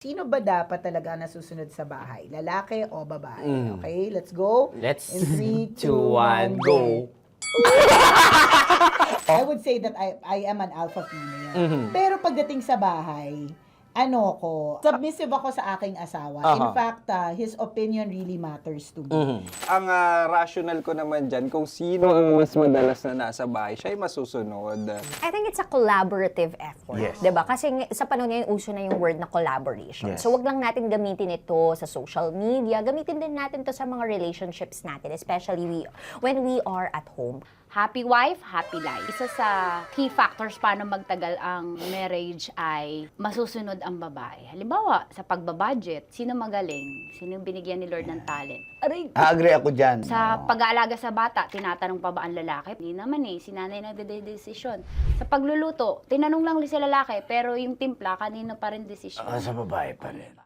Sino ba dapat talaga nasusunod sa bahay? Lalaki o babae? Okay, let's go. Let's In 3, 2, 1, 1, go. go. I would say that I am an alpha female. Pero pagdating sa bahay, submissive ako sa aking asawa. In fact, his opinion really matters to me. Ang rational ko naman dyan, kung sino ang mas madalas na nasa bahay, siya ay masusunod. I think it's a collaborative effort. Yes. 'Di ba? Kasi sa panahon ngayon, uso na yung word na collaboration. Yes. So, wag lang natin gamitin ito sa social media. Gamitin din natin to sa mga relationships natin, especially when we are at home. Happy wife, happy life. Isa sa key factors paano magtagal ang marriage ay masusunod ang babae. Halimbawa, sa pagbabudget, sino magaling? Sino yung binigyan ni Lord ng talent? Aray! Agree ako dyan. Sa pag-aalaga sa bata, tinatanong pa ba ang lalaki? Hindi naman si nanay nagdedesisyon. Sa pagluluto, tinanong lang sa lalaki, pero yung timpla, kanino pa rin desisyon. Sa babae pa rin.